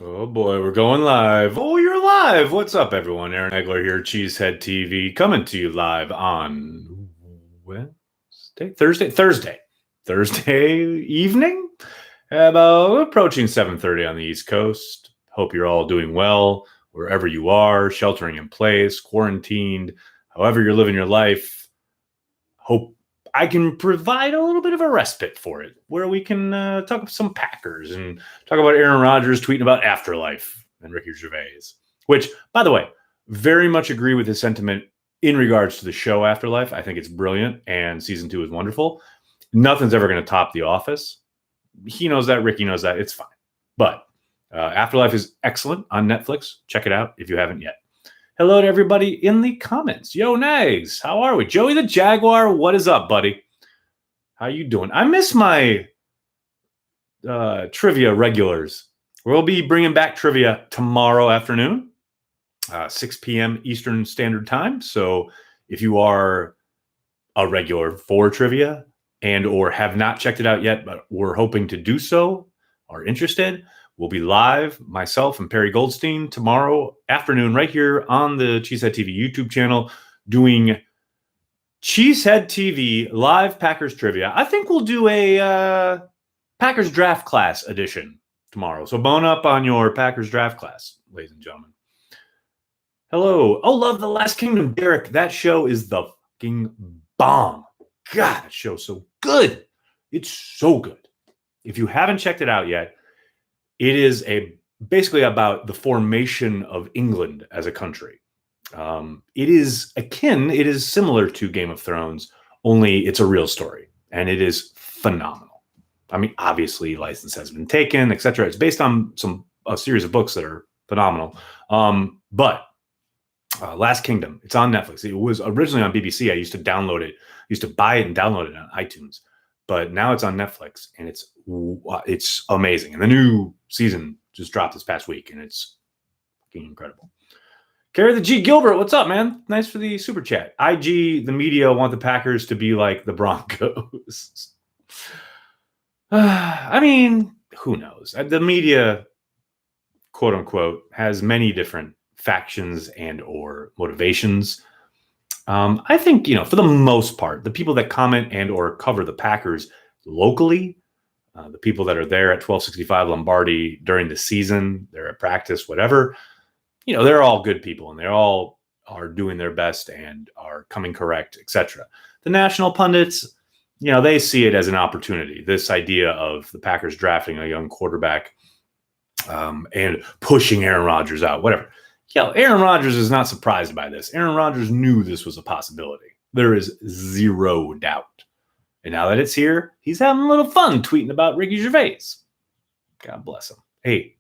Oh boy, we're going live. Oh, you're live. What's up, everyone? Aaron Egler here, Cheesehead TV, coming to you live on Thursday evening, about approaching 7:30 on the East Coast. Hope you're all doing well wherever you are, sheltering in place, quarantined, however you're living your life. Hope I can provide a little bit of a respite for it, where we can talk about some Packers and talk about Aaron Rodgers tweeting about afterlife and Ricky Gervais, which, by the way, very much agree with his sentiment in regards to the show Afterlife. I think it's brilliant, and season 2 is wonderful. Nothing's ever going to top The Office. He knows that. Ricky knows that. It's fine. But Afterlife is excellent on Netflix. Check it out if you haven't yet. Hello to everybody in the comments. Yo, Nags, how are we? Joey the Jaguar, what is up, buddy? How you doing? I miss my trivia regulars. We'll be bringing back trivia tomorrow afternoon, 6 p.m. Eastern Standard Time. So if you are a regular for trivia and or have not checked it out yet, but we're hoping to do so, are interested, we'll be live, myself and Perry Goldstein, tomorrow afternoon right here on the Cheesehead TV YouTube channel doing Cheesehead TV live Packers trivia. I think we'll do a Packers draft class edition tomorrow. So bone up on your Packers draft class, ladies and gentlemen. Hello. Oh, love The Last Kingdom, Derek. That show is the fucking bomb. God, that show's so good. It's so good. If you haven't checked it out yet, it is basically about the formation of England as a country. It is similar to Game of Thrones, only it's a real story, and it is phenomenal. I mean, obviously, license has been taken, etc. It's based on a series of books that are phenomenal. But Last Kingdom, it's on Netflix. It was originally on BBC. I used to download it, used to buy it and download it on iTunes. But now it's on Netflix, and it's amazing. And the new season just dropped this past week, and it's fucking incredible. Carry the G. Gilbert, what's up, man? Nice for the super chat. IG, the media want the Packers to be like the Broncos. I mean, who knows? The media, quote unquote, has many different factions and or motivations. I think, for the most part, the people that comment and or cover the Packers locally, the people that are there at 1265 Lombardi during the season, they're at practice, whatever, they're all good people, and they all are doing their best and are coming correct, etc. The national pundits, they see it as an opportunity. This idea of the Packers drafting a young quarterback and pushing Aaron Rodgers out, whatever. Aaron Rodgers is not surprised by this. Aaron Rodgers knew this was a possibility. There is zero doubt. And now that it's here, he's having a little fun tweeting about Ricky Gervais. God bless him. Hey,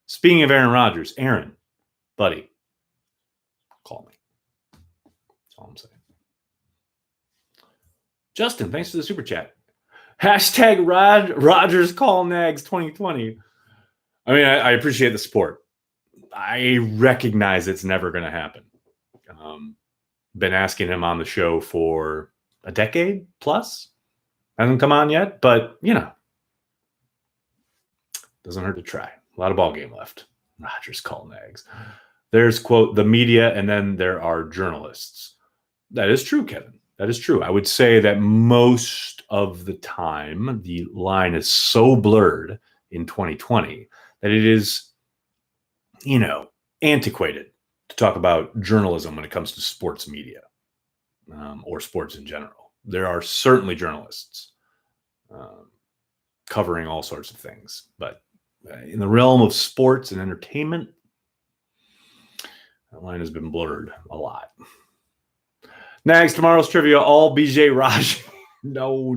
speaking of Aaron Rodgers, Aaron, buddy, call me. That's all I'm saying. Justin, thanks for the super chat. Hashtag Rodgers call Nags 2020. I mean, I appreciate the support. I recognize it's never going to happen. Been asking him on the show for a decade plus. Hasn't come on yet, but, doesn't hurt to try. A lot of ball game left. Rodgers call Nags. There's, quote, the media, and then there are journalists. That is true, Kevin. That is true. I would say that most of the time, the line is so blurred in 2020 that it is, antiquated to talk about journalism when it comes to sports media or sports in general. There are certainly journalists covering all sorts of things, but in the realm of sports and entertainment, that line has been blurred a lot. Next, tomorrow's trivia, all BJ Raj. No.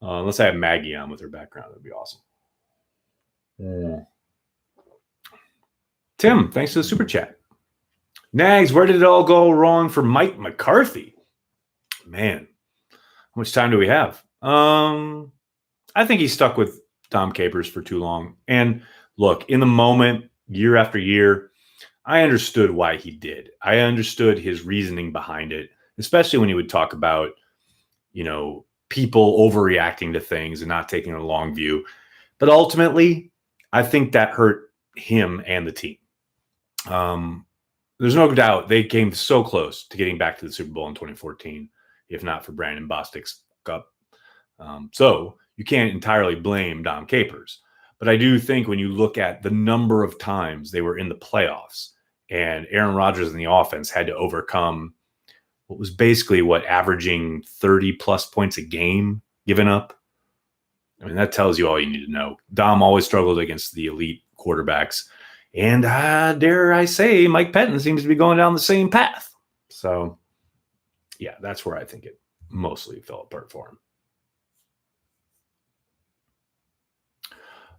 Unless I have Maggie on with her background, that'd be awesome. Yeah. Tim, thanks for the super chat. Nags, where did it all go wrong for Mike McCarthy? Man, how much time do we have? I think he's stuck with Tom Capers for too long. And look, in the moment, year after year, I understood why he did. I understood his reasoning behind it, especially when he would talk about, people overreacting to things and not taking a long view. But ultimately, I think that hurt him and the team. There's no doubt they came so close to getting back to the Super Bowl in 2014, if not for Brandon Bostic's up. So you can't entirely blame Dom Capers. But I do think when you look at the number of times they were in the playoffs and Aaron Rodgers and the offense had to overcome what was basically averaging 30 plus points a game given up. I mean, that tells you all you need to know. Dom always struggled against the elite quarterbacks. And dare I say, Mike Pettin seems to be going down the same path. So, yeah, that's where I think it mostly fell apart for him.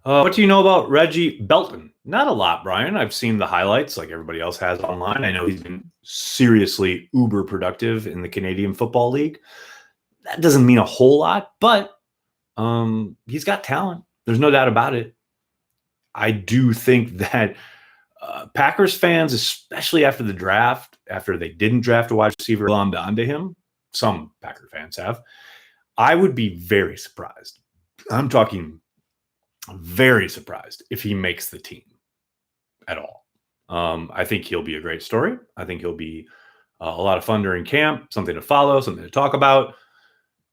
What do you know about Reggie Belton? Not a lot, Brian. I've seen the highlights like everybody else has online. I know he's been seriously uber productive in the Canadian Football League. That doesn't mean a whole lot, but he's got talent. There's no doubt about it. I do think that Packers fans, especially after the draft, after they didn't draft a wide receiver, glommed onto him. Some Packer fans have. I would be very surprised. I'm talking very surprised if he makes the team at all. I think he'll be a great story. I think he'll be a lot of fun during camp, something to follow, something to talk about.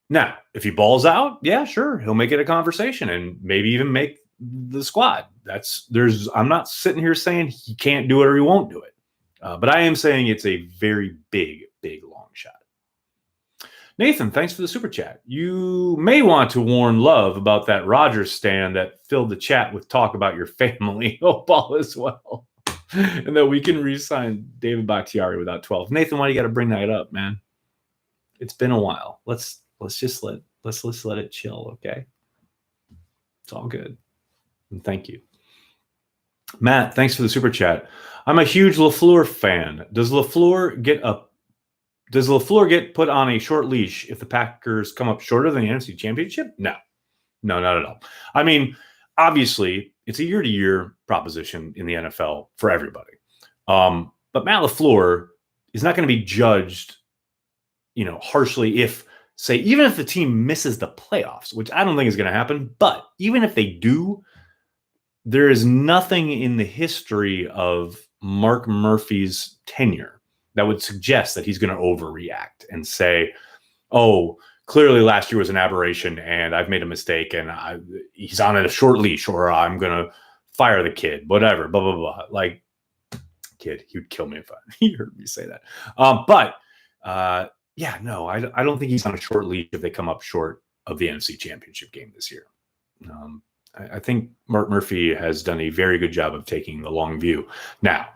Now, if he balls out, yeah, sure, he'll make it a conversation and maybe even make the squad. I'm not sitting here saying he can't do it or he won't do it. But I am saying it's a very big, big long shot. Nathan, thanks for the super chat. You may want to warn Love about that Rodgers stand that filled the chat with talk about your family. Hope all is well. And that we can re-sign David Bakhtiari without 12. Nathan, why do you got to bring that up, man? It's been a while. Let's just let it chill, okay? It's all good. And thank you. Matt, thanks for the super chat. I'm a huge LaFleur fan. Does LaFleur get put on a short leash if the Packers come up shorter than the NFC Championship? No, not at all. I mean, obviously, it's a year-to-year proposition in the NFL for everybody. But Matt LaFleur is not going to be judged, harshly even if the team misses the playoffs, which I don't think is going to happen. But even if they do, there is nothing in the history of Mark Murphy's tenure that would suggest that he's going to overreact and say, oh, clearly last year was an aberration and I've made a mistake and he's on a short leash or I'm going to fire the kid, whatever, blah, blah, blah. Like, kid, he would kill me if he heard me say that. I don't think he's on a short leash if they come up short of the NFC Championship game this year. I think Mark Murphy has done a very good job of taking the long view. Now,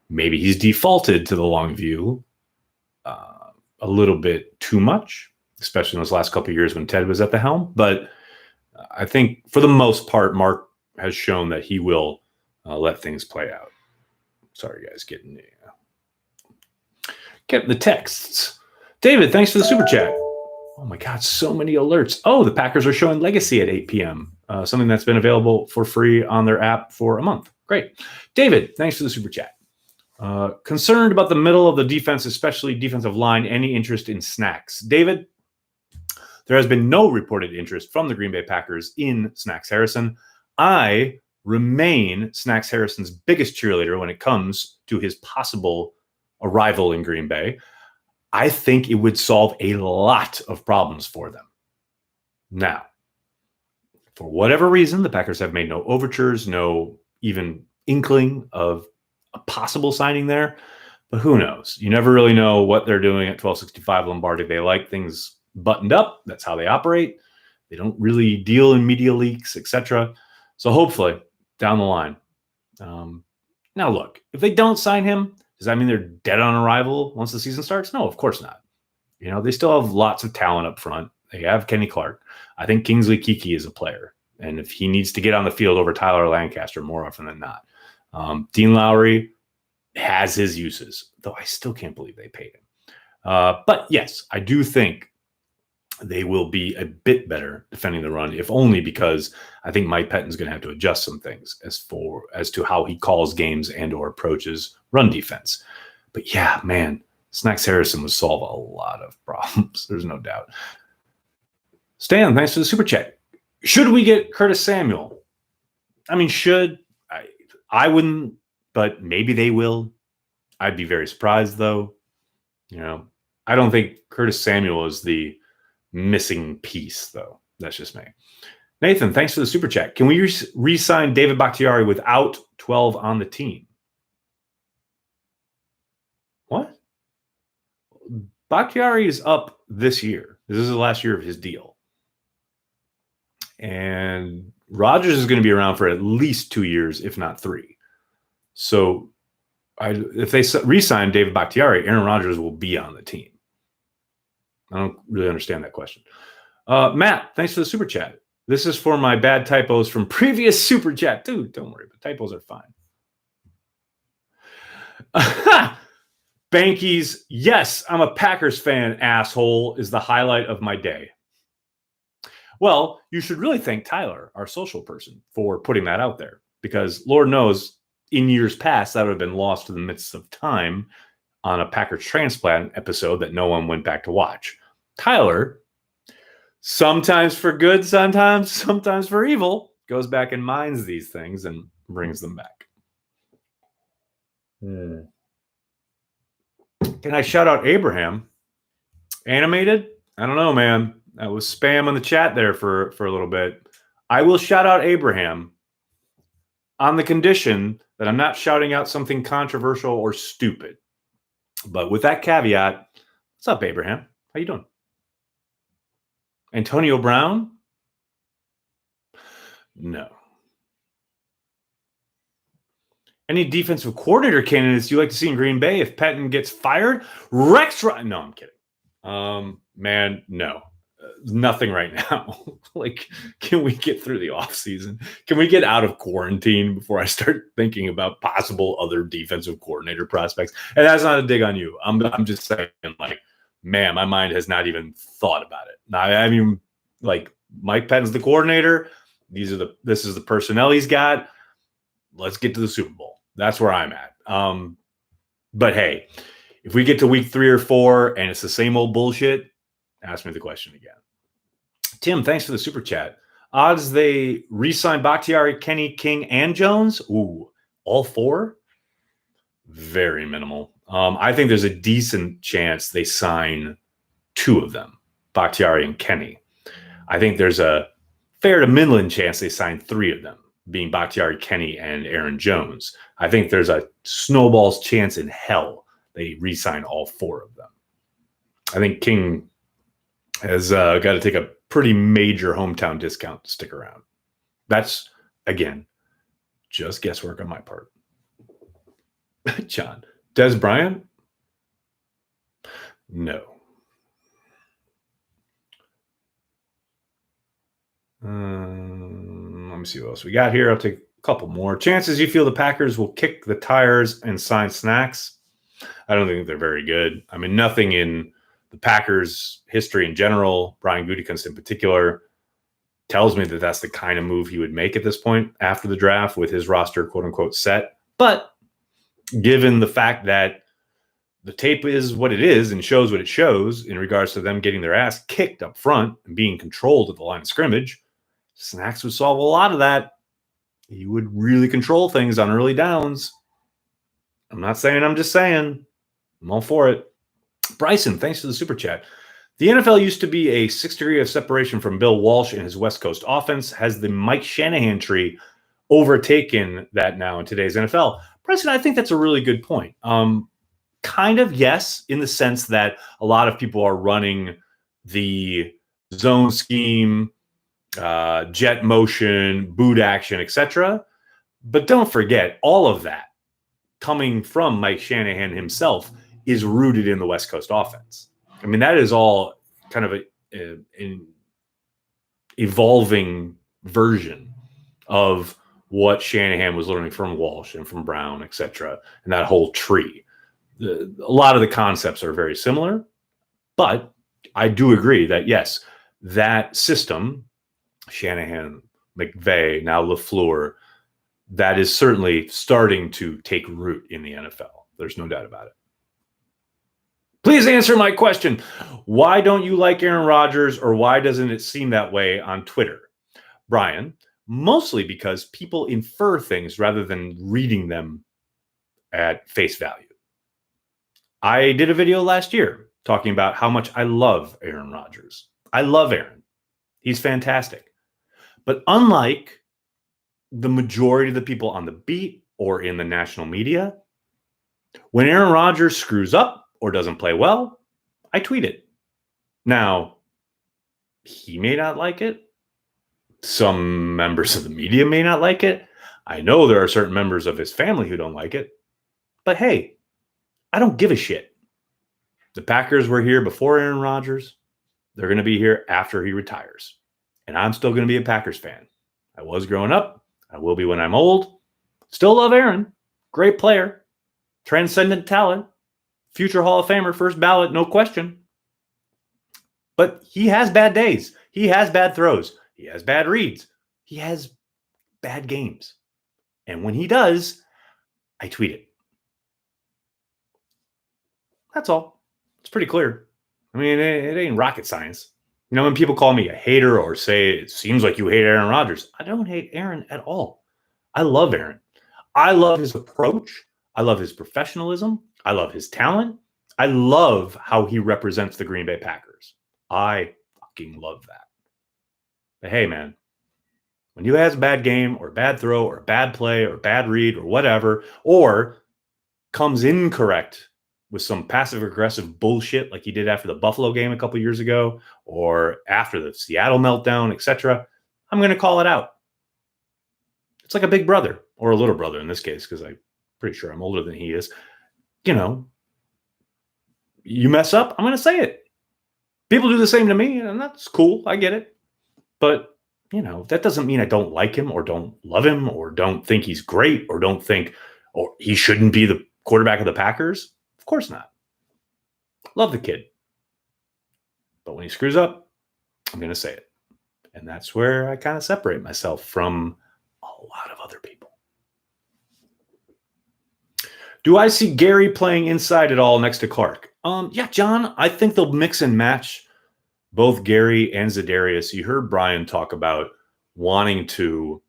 maybe he's defaulted to the long view a little bit too much, especially in those last couple of years when Ted was at the helm. But I think for the most part, Mark has shown that he will let things play out. Sorry, guys, getting the texts. David, thanks for the super chat. Oh my God, so many alerts. Oh, the Packers are showing Legacy at 8 p.m. Something that's been available for free on their app for a month. Great. David, thanks for the super chat. Concerned about the middle of the defense, especially defensive line, any interest in Snacks? David, there has been no reported interest from the Green Bay Packers in Snacks Harrison. I remain Snacks Harrison's biggest cheerleader when it comes to his possible arrival in Green Bay. I think it would solve a lot of problems for them. Now, for whatever reason, the Packers have made no overtures, no even inkling of a possible signing there. But who knows? You never really know what they're doing at 1265 Lombardi. They like things buttoned up. That's how they operate. They don't really deal in media leaks, etc. So hopefully, down the line. Now, look, if they don't sign him, does that mean they're dead on arrival once the season starts? No, of course not. They still have lots of talent up front. They have Kenny Clark. I think Kingsley Keke is a player. And if he needs to get on the field over Tyler Lancaster more often than not. Dean Lowry has his uses, though I still can't believe they paid him. But yes, I do think they will be a bit better defending the run, if only because I think Mike Pettin's going to have to adjust some things as to how he calls games and or approaches run defense. But yeah, man, Snacks Harrison would solve a lot of problems. There's no doubt. Stan, thanks for the super chat. Should we get Curtis Samuel? I mean, I wouldn't, but maybe they will. I'd be very surprised, though. I don't think Curtis Samuel is the missing piece, though. That's just me. Nathan, thanks for the super chat. Can we re-sign David Bakhtiari without 12 on the team? What? Bakhtiari is up this year. This is the last year of his deal. And Rodgers is going to be around for at least 2 years, if not 3. So if they re-sign David Bakhtiari, Aaron Rodgers will be on the team. I don't really understand that question. Matt, thanks for the super chat. This is for my bad typos from previous super chat. Dude, don't worry, but typos are fine. Bankies, yes, I'm a Packers fan, asshole, is the highlight of my day. Well, you should really thank Tyler, our social person, for putting that out there, because Lord knows in years past that would have been lost to the midst of time on a Packers transplant episode that no one went back to watch. Tyler, sometimes for good, sometimes for evil, goes back and mines these things and brings them back. Can I shout out Abraham? Animated? I don't know, man. That was spam in the chat there for a little bit. I will shout out Abraham on the condition that I'm not shouting out something controversial or stupid. But with that caveat, what's up, Abraham? How you doing? Antonio Brown? No. Any defensive coordinator candidates you like to see in Green Bay if Patton gets fired? Rex Ryan. No, I'm kidding. Man, no. Nothing right now. Can we get through the offseason? Can we get out of quarantine before I start thinking about possible other defensive coordinator prospects? And that's not a dig on you. I'm just saying, man, my mind has not even thought about it. Now, I mean, Mike Patton's the coordinator. This is the personnel he's got. Let's get to the Super Bowl. That's where I'm at. But hey, if we get to week 3 or 4 and it's the same old bullshit, ask me the question again. Tim, thanks for the super chat. Odds they re-sign Bakhtiari, Kenny, King, and Jones? Ooh, all 4? Very minimal. I think there's a decent chance they sign 2 of them, Bakhtiari and Kenny. I think there's a fair to middling chance they sign 3 of them, being Bakhtiari, Kenny, and Aaron Jones. I think there's a snowball's chance in hell they re-sign all 4 of them. I think King has got to take a pretty major hometown discount to stick around. That's, again, just guesswork on my part. John. Des Bryant? No. Let me see what else we got here. I'll take a couple more. Chances you feel the Packers will kick the tires and sign Snacks? I don't think they're very good. I mean, nothing in the Packers' history in general, Brian Gutekunst in particular, tells me that that's the kind of move he would make at this point after the draft with his roster, quote unquote, set. But given the fact that the tape is what it is and shows what it shows in regards to them getting their ass kicked up front and being controlled at the line of scrimmage, Snacks would solve a lot of that. He would really control things on early downs. I'm not saying, I'm just saying. I'm all for it. Bryson, thanks for the super chat. The NFL used to be a 6 degree of separation from Bill Walsh and his West Coast offense. Has the Mike Shanahan tree overtaken that now in today's NFL? Bryson, I think that's a really good point. Kind of, yes, in the sense that a lot of people are running the zone scheme, jet motion, boot action, etc. But don't forget, all of that coming from Mike Shanahan himself is rooted in the West Coast offense. I mean, that is all kind of an evolving version of what Shanahan was learning from Walsh and from Brown, etc., and that whole tree. A lot of the concepts are very similar, but I do agree that, yes, that system, Shanahan, McVay, now LaFleur, that is certainly starting to take root in the NFL. There's no doubt about it. Please answer my question. Why don't you like Aaron Rodgers, or why doesn't it seem that way on Twitter? Brian, mostly because people infer things rather than reading them at face value. I did a video last year talking about how much I love Aaron Rodgers. I love Aaron. He's fantastic. But unlike the majority of the people on the beat or in the national media, when Aaron Rodgers screws up or doesn't play well, I tweet it. Now, he may not like it. Some members of the media may not like it. I know there are certain members of his family who don't like it. But hey, I don't give a shit. The Packers were here before Aaron Rodgers. They're going to be here after he retires. And I'm still going to be a Packers fan. I was growing up. I will be when I'm old. Still love Aaron. Great player. Transcendent talent. Future Hall of Famer. First ballot, no question. But he has bad days. He has bad throws. He has bad reads. He has bad games. And when he does, I tweet it. That's all. It's pretty clear. I mean, it ain't rocket science. You know, when people call me a hater or say it seems like you hate Aaron Rodgers, I don't hate Aaron at all. I love Aaron. I love his approach. I love his professionalism. I love his talent. I love how he represents the Green Bay Packers. I fucking love that. But hey, man, when you have a bad game or a bad throw or a bad play or a bad read or whatever, or comes incorrect with some passive-aggressive bullshit like he did after the Buffalo game a couple years ago or after the Seattle meltdown, etc., I'm going to call it out. It's like a big brother or a little brother in this case, because I'm pretty sure I'm older than he is. You know, you mess up, I'm going to say it. People do the same to me, and that's cool. I get it. But, you know, that doesn't mean I don't like him or don't love him or don't think he's great or don't think or he shouldn't be the quarterback of the Packers. Of course not. Love the kid. But when he screws up, I'm going to say it. And that's where I kind of separate myself from a lot of other people. Do I see Gary playing inside at all next to Clark? Yeah, John, I think they'll mix and match both Gary and Za'Darius. You heard Brian talk about wanting to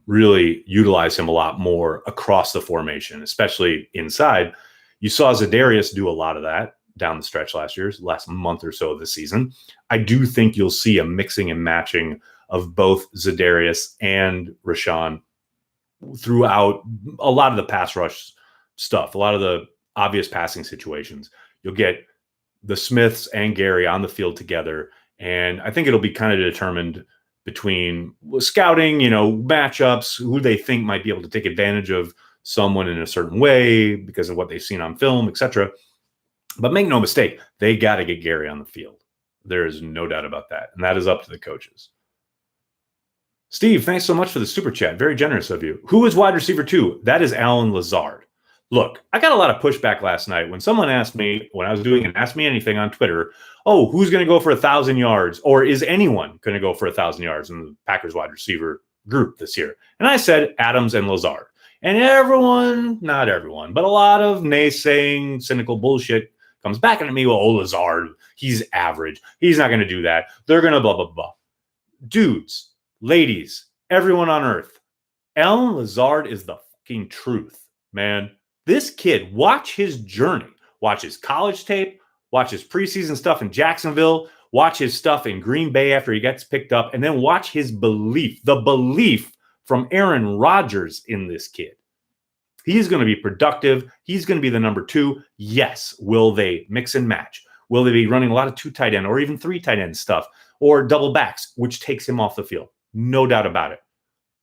really utilize him a lot more across the formation, especially inside. You saw Za'Darius do a lot of that down the stretch last month or so of the season. I do think you'll see a mixing and matching of both Za'Darius and Rashawn throughout a lot of the pass rush stuff, a lot of the obvious passing situations. You'll get the Smiths and Gary on the field together, and I think it'll be kind of determined between scouting, you know, matchups, who they think might be able to take advantage of someone in a certain way because of what they've seen on film, etc. But make no mistake, they got to get Gary on the field. There is no doubt about that, and that is up to the coaches. Steve, thanks so much for the super chat. Very generous of you. Who is wide receiver 2? That is Allen Lazard. Look, I got a lot of pushback last night when someone asked me, when I was doing an Ask Me Anything on Twitter, oh, who's going to go for 1,000 yards? Or is anyone going to go for 1,000 yards in the Packers wide receiver group this year? And I said Adams and Lazard. And everyone, not everyone, but a lot of naysaying, cynical bullshit comes back at me. Well, oh, Lazard, he's average. He's not going to do that. They're going to blah, blah, blah. Dudes, ladies, everyone on earth, Allen Lazard is the fucking truth, man. This kid, watch his journey. Watch his college tape. Watch his preseason stuff in Jacksonville. Watch his stuff in Green Bay after he gets picked up. And then watch his belief, the belief from Aaron Rodgers in this kid. He's going to be productive. He's going to be the number 2. Yes. Will they mix and match? Will they be running a lot of 2 tight end or even 3 tight end stuff or double backs, which takes him off the field? No doubt about it.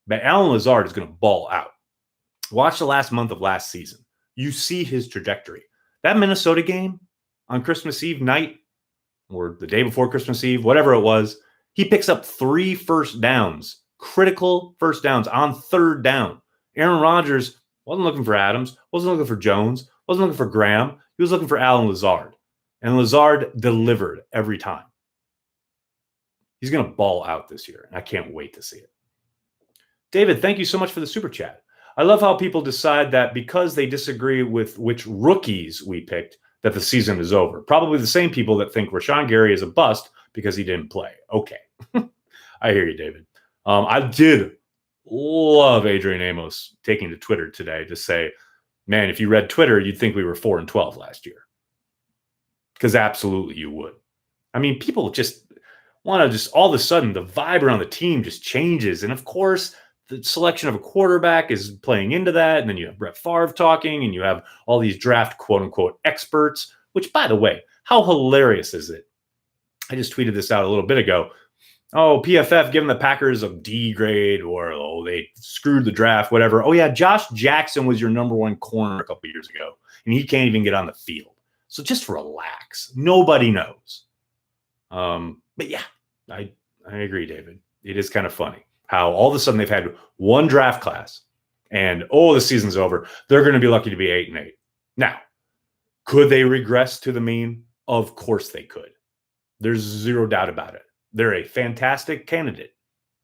But Allen Lazard is going to ball out. Watch the last month of last season. You see his trajectory. That Minnesota game on Christmas Eve night or the day before Christmas Eve, whatever it was, he picks up 3 first downs, critical first downs on 3rd down. Aaron Rodgers wasn't looking for Adams, wasn't looking for Jones, wasn't looking for Graham. He was looking for Allen Lazard. And Lazard delivered every time. He's going to ball out this year, and I can't wait to see it. David, thank you so much for the super chat. I love how people decide that because they disagree with which rookies we picked, that the season is over. Probably the same people that think Rashawn Gary is a bust because he didn't play. Okay. I hear you, David. I did love Adrian Amos taking to Twitter today to say, man, if you read Twitter, you'd think we were 4-12 last year. Because absolutely you would. I mean, people just want to just all of a sudden the vibe around the team just changes. And of course, the selection of a quarterback is playing into that. And then you have Brett Favre talking, and you have all these draft quote unquote experts, which, by the way, how hilarious is it? I just tweeted this out a little bit ago. Oh, PFF giving the Packers a D grade, or oh, they screwed the draft, whatever. Oh, yeah, Josh Jackson was your number one corner a couple years ago, and he can't even get on the field. So just relax. Nobody knows. But yeah, I agree, David. It is kind of funny how all of a sudden they've had one draft class, and the season's over. They're going to be lucky to be 8-8. Now, could they regress to the mean? Of course they could. There's zero doubt about it. They're a fantastic candidate,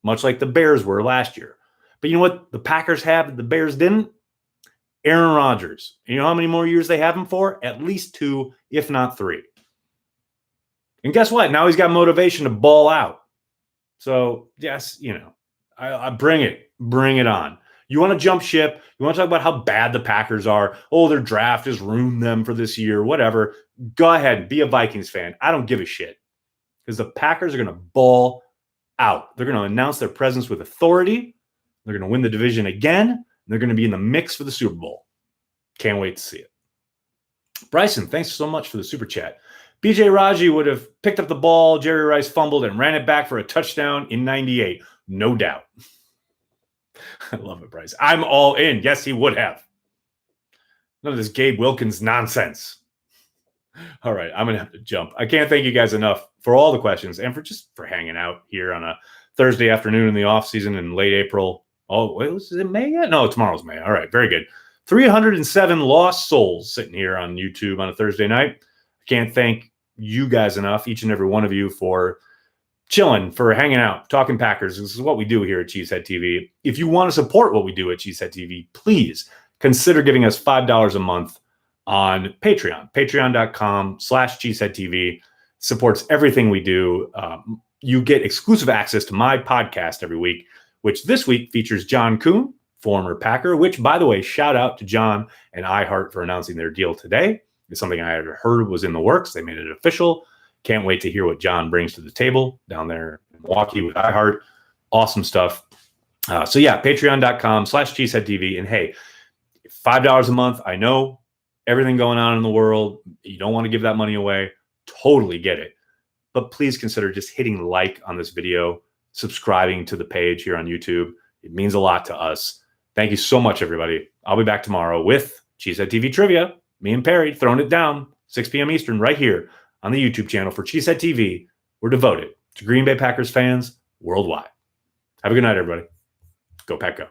much like the Bears were last year. But you know what the Packers have that the Bears didn't? Aaron Rodgers. You know how many more years they have him for? At least 2, if not 3. And guess what? Now he's got motivation to ball out. So, yes, I bring it. Bring it on. You want to jump ship? You want to talk about how bad the Packers are? Oh, their draft has ruined them for this year, whatever. Go ahead and be a Vikings fan. I don't give a shit. Because the Packers are going to ball out. They're going to announce their presence with authority. They're going to win the division again. And they're going to be in the mix for the Super Bowl. Can't wait to see it. Bryson, thanks so much for the super chat. BJ Raji would have picked up the ball. Jerry Rice fumbled and ran it back for a touchdown in 98. No doubt. I love it, Bryce. I'm all in. Yes, he would have. None of this Gabe Wilkins nonsense. All right, I'm going to have to jump. I can't thank you guys enough for all the questions and for hanging out here on a Thursday afternoon in the off season in late April. Oh, was it May yet? No, tomorrow's May. All right, very good. 307 lost souls sitting here on YouTube on a Thursday night. I can't thank you guys enough, each and every one of you, for chilling, for hanging out, talking Packers. This is what we do here at Cheesehead TV. If you want to support what we do at Cheesehead TV, please consider giving us $5 a month on Patreon. Patreon.com/CheeseheadTV supports everything we do. You get exclusive access to my podcast every week, which this week features John Kuhn, former Packer, which, by the way, shout out to John and iHeart for announcing their deal today. It's something I had heard was in the works. They made it official. Can't wait to hear what John brings to the table down there in Milwaukee with iHeart. Awesome stuff. So yeah, patreon.com/CheeseheadTV. And hey, $5 a month. I know everything going on in the world. You don't want to give that money away. Totally get it. But please consider just hitting like on this video, subscribing to the page here on YouTube. It means a lot to us. Thank you so much, everybody. I'll be back tomorrow with Cheesehead TV Trivia. Me and Perry throwing it down, 6 p.m. Eastern, right here on the YouTube channel for Cheesehead TV. We're devoted to Green Bay Packers fans worldwide. Have a good night, everybody. Go Pack Go.